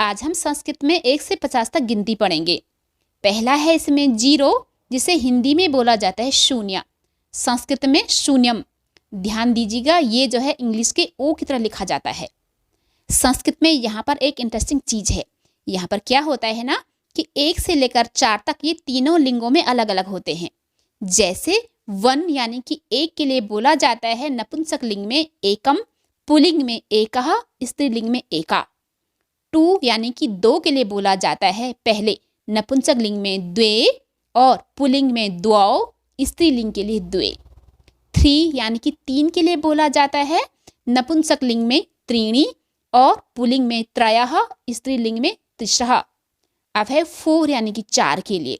आज हम संस्कृत में 1 से 50 तक गिनती पढ़ेंगे। पहला है इसमें 0, जिसे हिंदी में बोला जाता है शून्य, संस्कृत में शून्यम। ध्यान दीजिएगा, ये जो है इंग्लिश के ओ की तरह लिखा जाता है। संस्कृत में यहाँ पर एक इंटरेस्टिंग चीज है। यहाँ पर क्या होता है ना कि 1 से लेकर 4 तक ये तीनों लिंगों में अलग अलग होते हैं। जैसे 1 यानी कि 1 के लिए बोला जाता है नपुंसक लिंग में एकम, पुल्लिंग में एकः, स्त्रीलिंग में एका। 2 यानी कि 2 के लिए बोला जाता है पहले नपुंसक लिंग में द्वे और पुल्लिंग में द्वौ, स्त्रीलिंग के लिए द्वे। 3 यानी कि 3 के लिए बोला जाता है नपुंसक लिंग में त्रीणि और पुल्लिंग में त्रयः, स्त्रीलिंग में तिस्रः। अब है 4 यानी कि 4 के लिए।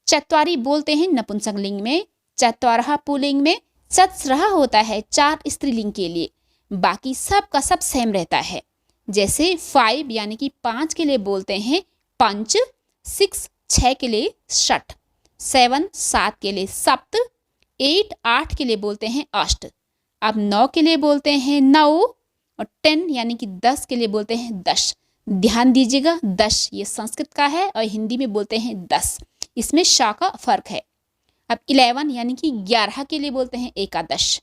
चत्वारि बोलते हैं नपुंसक लिंग में, चत्वारः पुल्लिंग में, चत्स्रः होता है 4 स्त्रीलिंग के लिए। बाकी सब का सब सेम रहता है। जैसे 5 यानी कि 5 के लिए बोलते हैं पंच, 6 6 के लिए षठ, 7 7 के लिए सप्त, 8 8 के लिए बोलते हैं अष्ट। अब 9 के लिए बोलते हैं नौ और 10 यानी कि 10 के लिए बोलते हैं दश। ध्यान दीजिएगा, 10 ये संस्कृत का है और हिंदी में बोलते हैं 10, इसमें श का फर्क है। अब 11 यानी कि 11 के लिए बोलते हैं एकादश,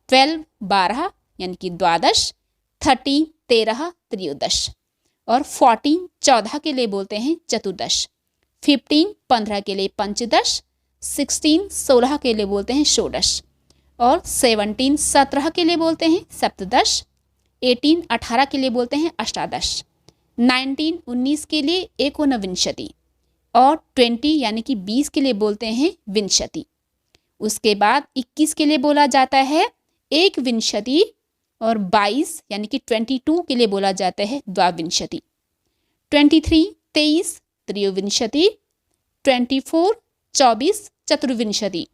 12 12 यानी कि द्वादश, 13 13 त्रयोदश और 14 14 के लिए बोलते हैं चतुर्दश, 15 15 के लिए पंचदश, 16 16 के लिए बोलते हैं षोडश और 17 17 के लिए बोलते हैं सप्तदश, 18 18 के लिए बोलते हैं अष्टादश, 19 19 के लिए एकोनविंशति और 20 यानी कि 20 के लिए बोलते हैं विंशति। उसके बाद 21 के लिए बोला जाता है एक विंशति और 22 यानी कि 22 के लिए बोला जाता है द्वाविंशति। 23 23 त्रयोविंशति, 24 24 चतुर्विंशति,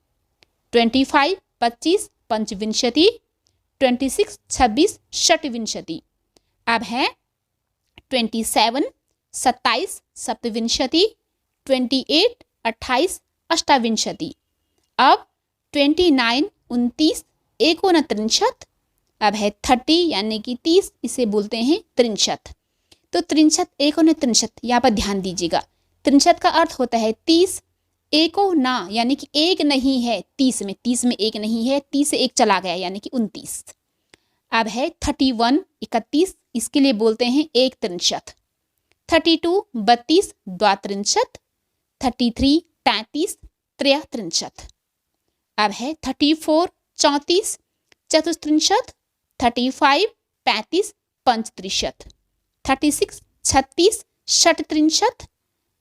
25 25 पंचविंशति, 26 26 षटविंशति। अब है 27 27 सप्तविंशति, 28 28 अष्टाविंशति। अब 29 29 एकोनत्रिंशत्। अब है 30 यानी कि 30, इसे बोलते हैं त्रिंशत्। तो त्रिंशत् एकोनत्रिंशत्, यहाँ पर ध्यान दीजिएगा। त्रिंशत् का अर्थ होता है 30, एको ना यानी कि एक नहीं है 30 में एक नहीं है, 30 से एक चला गया यानी कि 29। अब है 31 31, इसके लिए बोलते हैं एक त्रिंशत्। 32 32 द्वात्रिंशत्, 33 33 त्रयत्रिंशत्। अब है 34 34 चतुस्त्रिंशत्, 35 35 पंचत्रिशत्, 36 36 षटत्रिंशत्।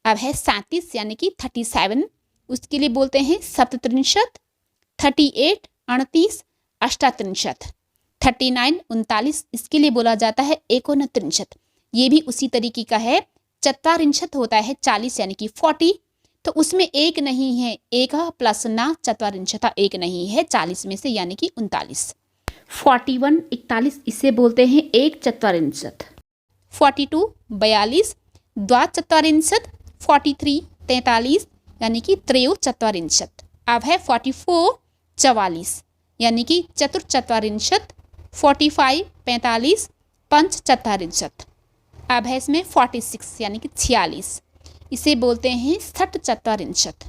अब है 37 यानी कि 37, उसके लिए बोलते हैं सप्तत्रिंशत्। 38 38 अष्टात्रिंशत्, 39 39, इसके लिए बोला जाता है एकोनत्रिंशत्। ये भी उसी तरीके का है। चत्वारिंशत् होता है 40 यानी कि 40, तो उसमें एक नहीं है, एक प्लस ना चत्वारिंशता एक नहीं है 40 में से यानी कि 39। 41 41, इसे बोलते हैं एक चत्वारिंशत्। 42 42 द्वाचत्वारिंशत्, 43 43 यानी कि त्रयोचत्वारिंशत्। अब है 44 44 यानी कि चतुर्चत्वारिंशत्, 45 45 पंचचत्वारिंशत्। अब है इसमें 46 यानी कि 46, इसे बोलते हैं षट्चत्वारिंशत्।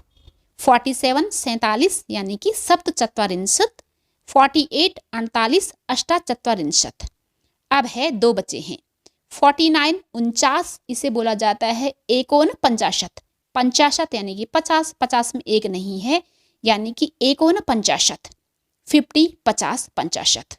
47 47 यानी कि सप्तचत्वारिंशत्, 48 48 अष्टाचत्वारिंशत्। अब है 2 बचे हैं। 49 49, इसे बोला जाता है एकोनपंचाशत्। 50 यानी कि 50 50 में एक नहीं है यानी कि एकोनपंचाशत्। 50 50 50।